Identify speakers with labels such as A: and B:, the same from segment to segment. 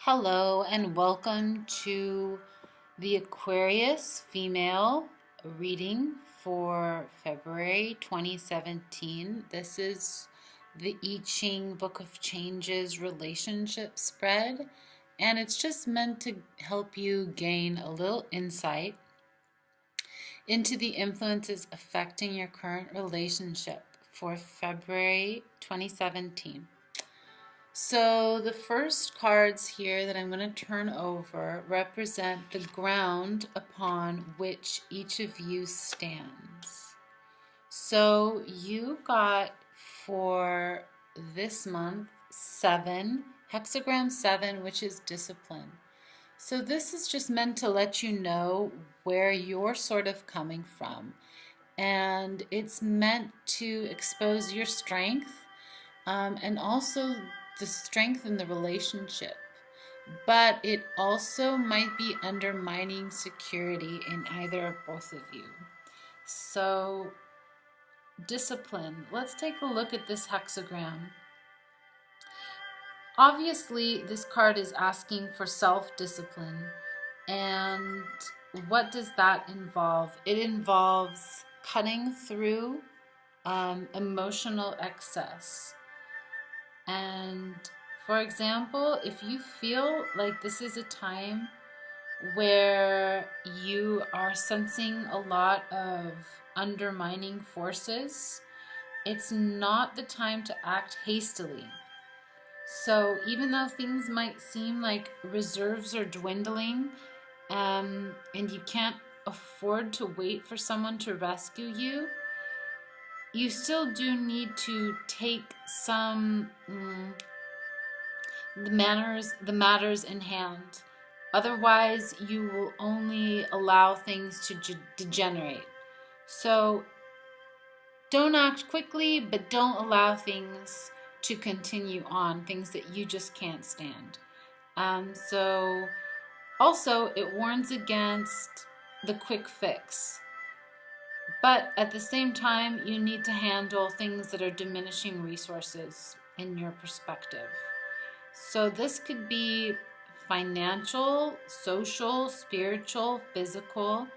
A: Hello and welcome to the Aquarius female reading for February 2017. This is the Ching Book of Changes relationship spread, and it's just meant to help you gain a little insight into the influences affecting your current relationship for February 2017. So the first cards here that I'm going to turn over represent the ground upon which each of you stands. So you got for this month 7, hexagram 7, which is discipline. So this is just meant to let you know where you're sort of coming from. And it's meant to expose your strength and also the strength in the relationship, but it also might be undermining security in either or both of you. So discipline, let's take a look at this hexagram. Obviously this card is asking for self-discipline, and what does that involve? It involves cutting through emotional excess. And for example, if you feel like this is a time where you are sensing a lot of undermining forces, it's not the time to act hastily. So even though things might seem like reserves are dwindling, and you can't afford to wait for someone to rescue you, you still do need to take some the matters in hand. Otherwise, you will only allow things to degenerate. So don't act quickly, but don't allow things to continue on, things that you just can't stand. So also, it warns against the quick fix. But at the same time, you need to handle things that are diminishing resources in your perspective. So this could be financial, social, spiritual, physical.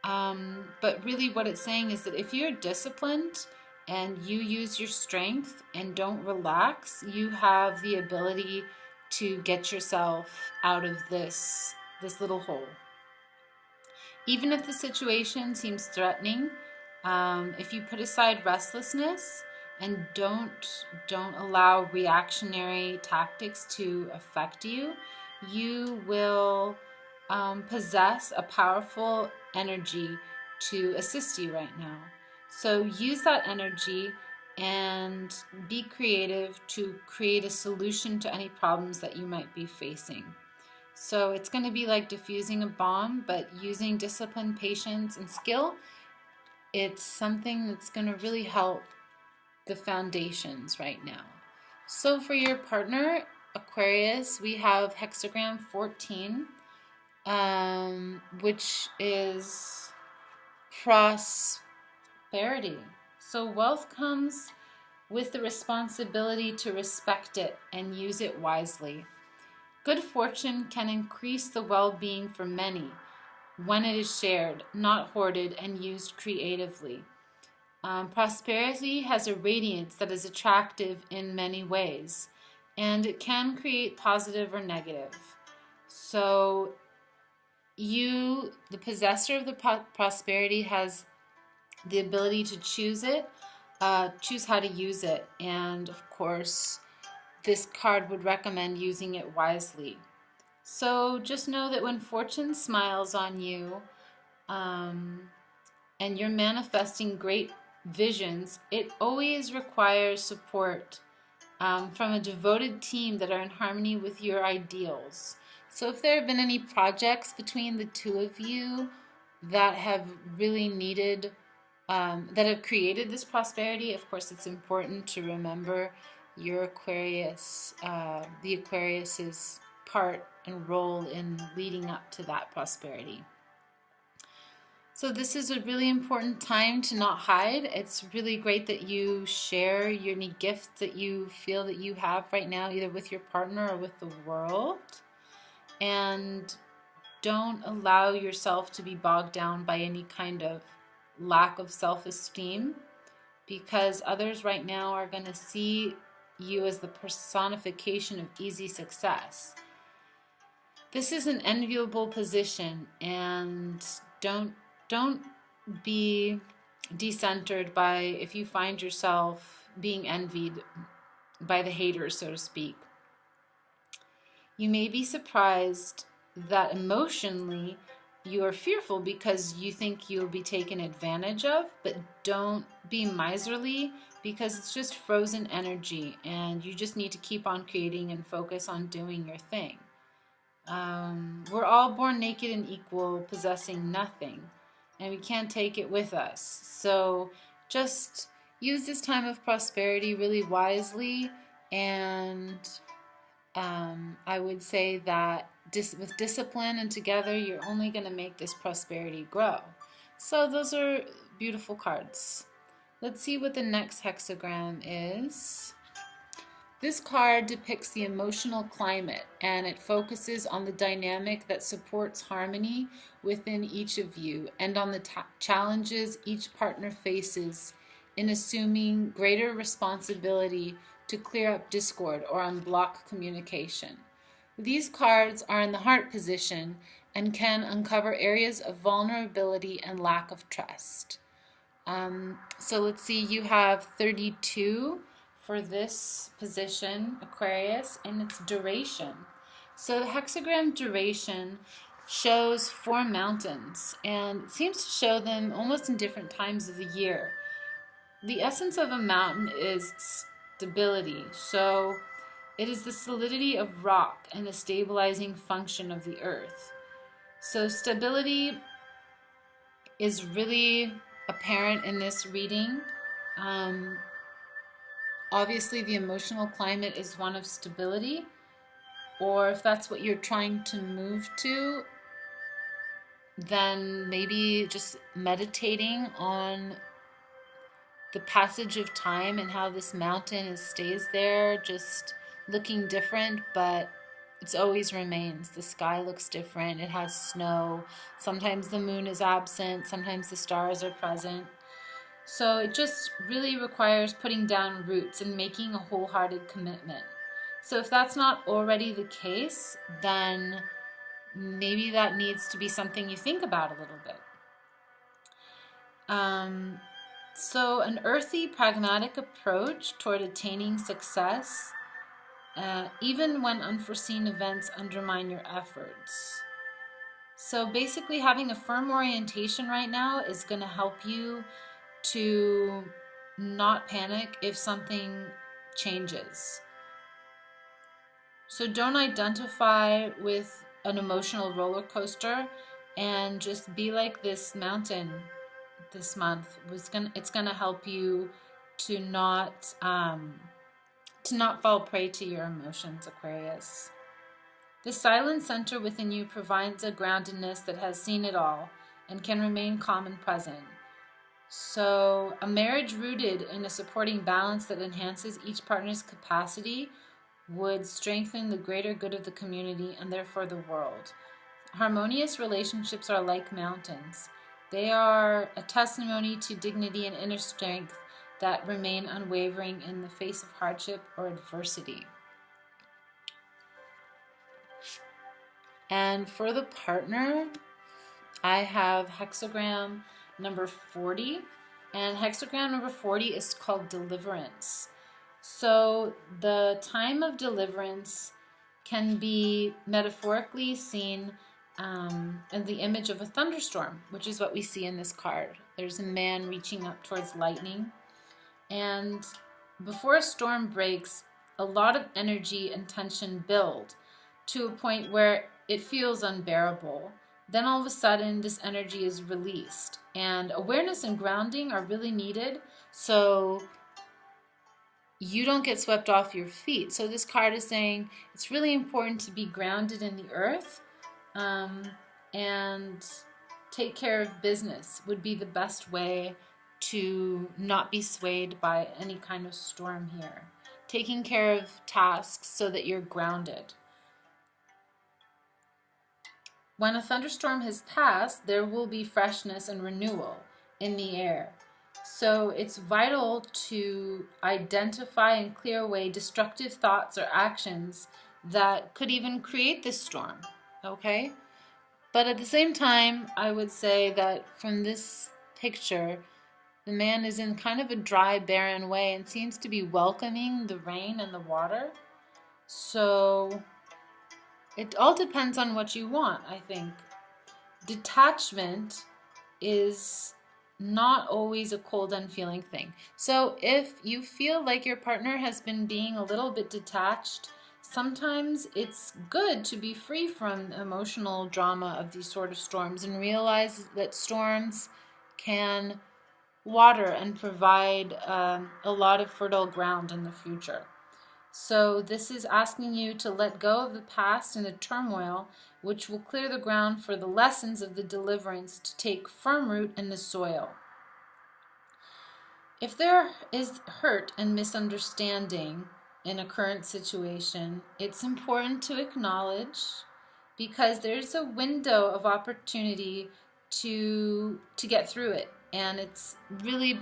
A: But really what it's saying is that if you're disciplined and you use your strength and don't relax, you have the ability to get yourself out of this little hole. Even if the situation seems threatening, if you put aside restlessness and don't allow reactionary tactics to affect you, you will possess a powerful energy to assist you right now. So use that energy and be creative to create a solution to any problems that you might be facing. So it's going to be like diffusing a bomb, but using discipline, patience, and skill. It's something that's going to really help the foundations right now. So for your partner, Aquarius, we have hexagram 14, which is prosperity. So wealth comes with the responsibility to respect it and use it wisely. Good fortune can increase the well-being for many when it is shared, not hoarded, and used creatively. Prosperity has a radiance that is attractive in many ways, and it can create positive or negative. So you, the possessor of the prosperity, has the ability to choose it, choose how to use it, and of course, this card would recommend using it wisely. So just know that when fortune smiles on you and you're manifesting great visions, it always requires support from a devoted team that are in harmony with your ideals. So if there have been any projects between the two of you that have really needed, that have created this prosperity, of course it's important to remember your Aquarius, the Aquarius's part and role in leading up to that prosperity. So this is a really important time to not hide. It's really great that you share any gifts that you feel that you have right now, either with your partner or with the world. and don't allow yourself to be bogged down by any kind of lack of self-esteem, because others right now are going to see you as the personification of easy success. This is an enviable position, and don't be decentered by if you find yourself being envied by the haters, so to speak. You may be surprised that emotionally you are fearful because you think you'll be taken advantage of, but don't be miserly, because it's just frozen energy and you just need to keep on creating and focus on doing your thing. We're all born naked and equal, possessing nothing, and we can't take it with us. So just use this time of prosperity really wisely, and I would say that with discipline and together, you're only going to make this prosperity grow. So those are beautiful cards. Let's see what the next hexagram is. This card depicts the emotional climate, and it focuses on the dynamic that supports harmony within each of you and on the challenges each partner faces in assuming greater responsibility to clear up discord or unblock communication. These cards are in the heart position and can uncover areas of vulnerability and lack of trust. So let's see, you have 32 for this position, Aquarius, and its duration. So the hexagram duration shows 4 mountains, and it seems to show them almost in different times of the year. The essence of a mountain is stability, so it is the solidity of rock and the stabilizing function of the earth. So stability is really apparent in this reading. Obviously the emotional climate is one of stability, or if that's what you're trying to move to, then maybe just meditating on the passage of time and how this mountain stays there, just looking different, but it always remains. The sky looks different, it has snow, sometimes the moon is absent, sometimes the stars are present. So it just really requires putting down roots and making a wholehearted commitment. So if that's not already the case, then maybe that needs to be something you think about a little bit. So an earthy, pragmatic approach toward attaining success, even when unforeseen events undermine your efforts. So basically having a firm orientation right now is going to help you to not panic if something changes. So don't identify with an emotional roller coaster, and just be like this mountain this month. It's gonna help you to not fall prey to your emotions, Aquarius. The silent center within you provides a groundedness that has seen it all and can remain calm and present. So a marriage rooted in a supporting balance that enhances each partner's capacity would strengthen the greater good of the community and therefore the world. Harmonious relationships are like mountains. They are a testimony to dignity and inner strength that remain unwavering in the face of hardship or adversity. And for the partner, I have hexagram number 40, and hexagram number 40 is called deliverance. So the time of deliverance can be metaphorically seen in the image of a thunderstorm, which is what we see in this card. There's a man reaching up towards lightning, and before a storm breaks, a lot of energy and tension build to a point where it feels unbearable. Then all of a sudden this energy is released, and awareness and grounding are really needed so you don't get swept off your feet. So this card is saying it's really important to be grounded in the earth, and take care of business would be the best way to not be swayed by any kind of storm here. Taking care of tasks so that you're grounded. When a thunderstorm has passed, there will be freshness and renewal in the air. So it's vital to identify and clear away destructive thoughts or actions that could even create this storm, okay? But at the same time, I would say that from this picture, the man is in kind of a dry, barren way and seems to be welcoming the rain and the water. So it all depends on what you want, I think. Detachment is not always a cold, unfeeling thing. So if you feel like your partner has been being a little bit detached, sometimes it's good to be free from the emotional drama of these sort of storms and realize that storms can water and provide a lot of fertile ground in the future. So this is asking you to let go of the past and the turmoil, which will clear the ground for the lessons of the deliverance to take firm root in the soil. If there is hurt and misunderstanding in a current situation, it's important to acknowledge, because there's a window of opportunity to get through it, and it's really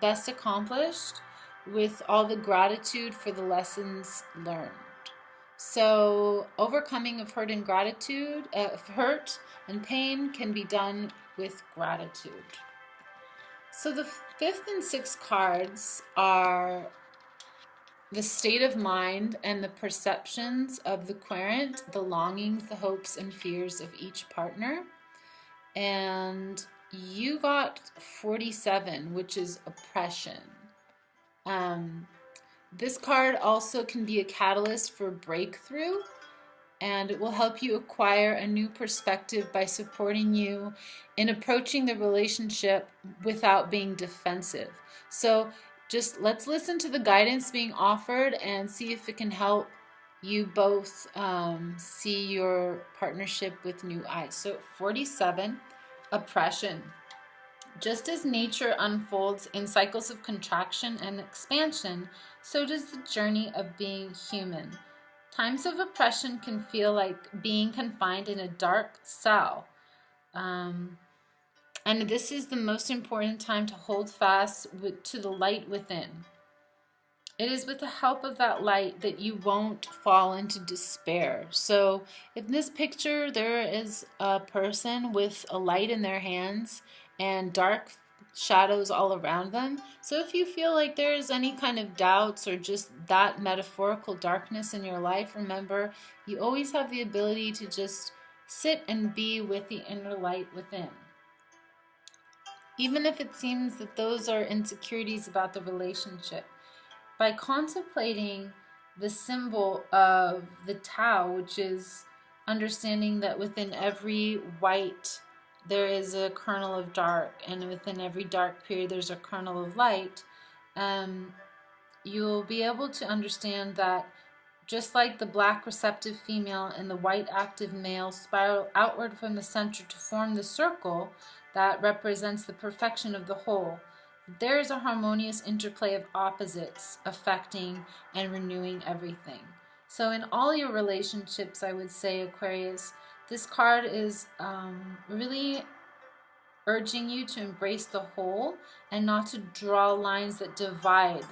A: best accomplished with all the gratitude for the lessons learned. So overcoming of hurt and hurt and pain can be done with gratitude. So the 5th and 6th cards are the state of mind and the perceptions of the querent, the longings, the hopes and fears of each partner. And you got 47, which is oppression. This card also can be a catalyst for breakthrough, and it will help you acquire a new perspective by supporting you in approaching the relationship without being defensive. So just let's listen to the guidance being offered and see if it can help you both see your partnership with new eyes. So 47, oppression. Just as nature unfolds in cycles of contraction and expansion, so does the journey of being human. Times of oppression can feel like being confined in a dark cell. And this is the most important time to hold fast to the light within. It is with the help of that light that you won't fall into despair. So in this picture, there is a person with a light in their hands and dark shadows all around them. So if you feel like there's any kind of doubts or just that metaphorical darkness in your life, remember, you always have the ability to just sit and be with the inner light within. Even if it seems that those are insecurities about the relationship. By contemplating the symbol of the Tao, which is understanding that within every white there is a kernel of dark, and within every dark period there's a kernel of light, you'll be able to understand that just like the black receptive female and the white active male spiral outward from the center to form the circle that represents the perfection of the whole, there is a harmonious interplay of opposites affecting and renewing everything. So in all your relationships, I would say, Aquarius, this card is really urging you to embrace the whole and not to draw lines that divide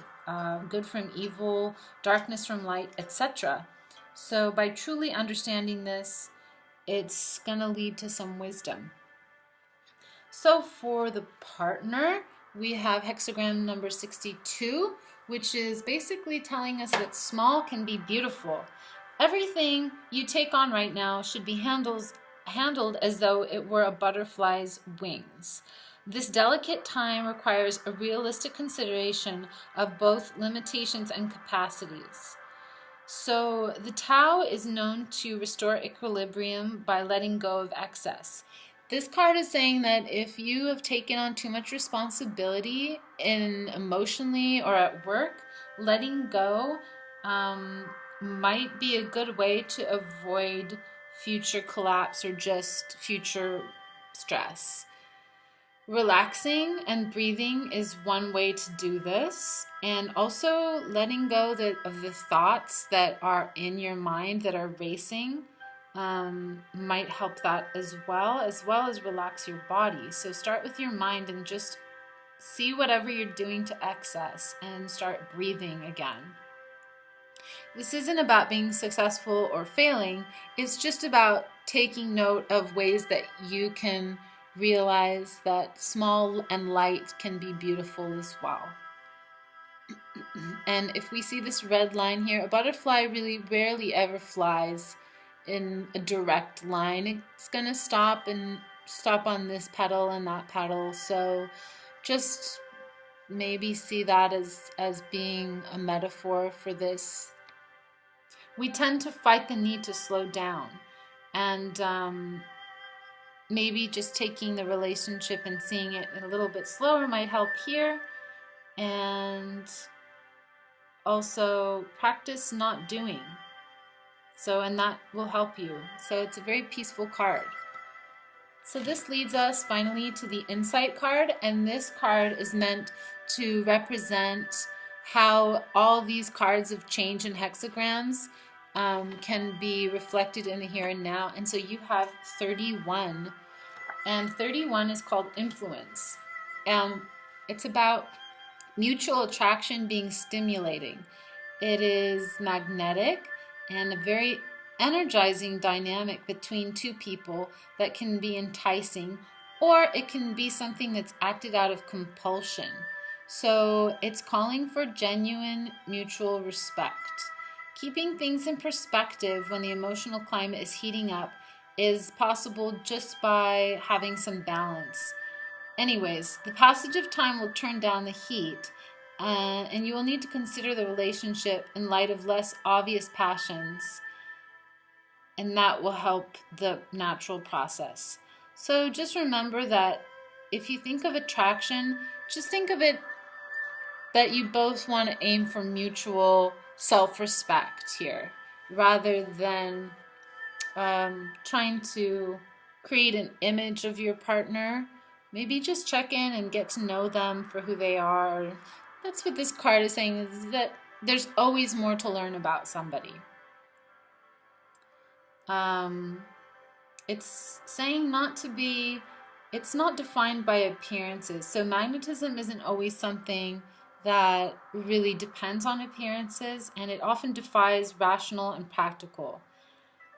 A: good from evil, darkness from light, etc. So by truly understanding this, it's going to lead to some wisdom. So for the partner, we have hexagram number 62, which is basically telling us that small can be beautiful. Everything you take on right now should be handled as though it were a butterfly's wings. This delicate time requires a realistic consideration of both limitations and capacities. So the Tao is known to restore equilibrium by letting go of excess. This card is saying that if you have taken on too much responsibility emotionally or at work, letting go might be a good way to avoid future collapse or just future stress. Relaxing and breathing is one way to do this, and also letting go of the thoughts that are in your mind that are racing might help that as well as relax your body. So start with your mind and just see whatever you're doing to excess and start breathing again. This isn't about being successful or failing. It's just about taking note of ways that you can realize that small and light can be beautiful as well. And if we see this red line here, a butterfly really rarely ever flies in a direct line. It's going to stop on this petal and that petal. So just maybe see that as being a metaphor for this. We tend to fight the need to slow down, and maybe just taking the relationship and seeing it a little bit slower might help here. And also practice not doing. And that will help you. So it's a very peaceful card. So this leads us finally to the insight card, and this card is meant to represent how all these cards of change and hexagrams can be reflected in the here and now. And so you have 31, and 31 is called influence. It's about mutual attraction being stimulating. It is magnetic and a very energizing dynamic between two people that can be enticing, or it can be something that's acted out of compulsion. So it's calling for genuine mutual respect. Keeping things in perspective when the emotional climate is heating up is possible just by having some balance. Anyways, the passage of time will turn down the heat, and you will need to consider the relationship in light of less obvious passions, and that will help the natural process. So just remember that if you think of attraction, just think of it that you both want to aim for mutual self-respect here, rather than trying to create an image of your partner. Maybe just check in and get to know them for who they are. That's what this card is saying, is that there's always more to learn about somebody. It's saying it's not defined by appearances. So magnetism isn't always something that really depends on appearances, and it often defies rational and practical.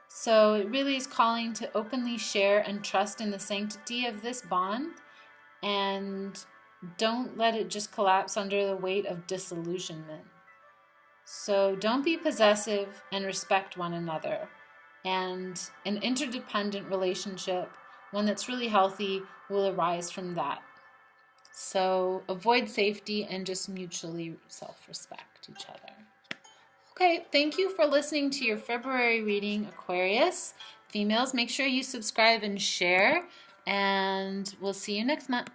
A: So it really is calling to openly share and trust in the sanctity of this bond, and don't let it just collapse under the weight of disillusionment. So don't be possessive and respect one another. And an interdependent relationship, one that's really healthy, will arise from that. So avoid safety and just mutually self-respect each other. Okay, thank you for listening to your February reading, Aquarius. Females, make sure you subscribe and share, and we'll see you next month.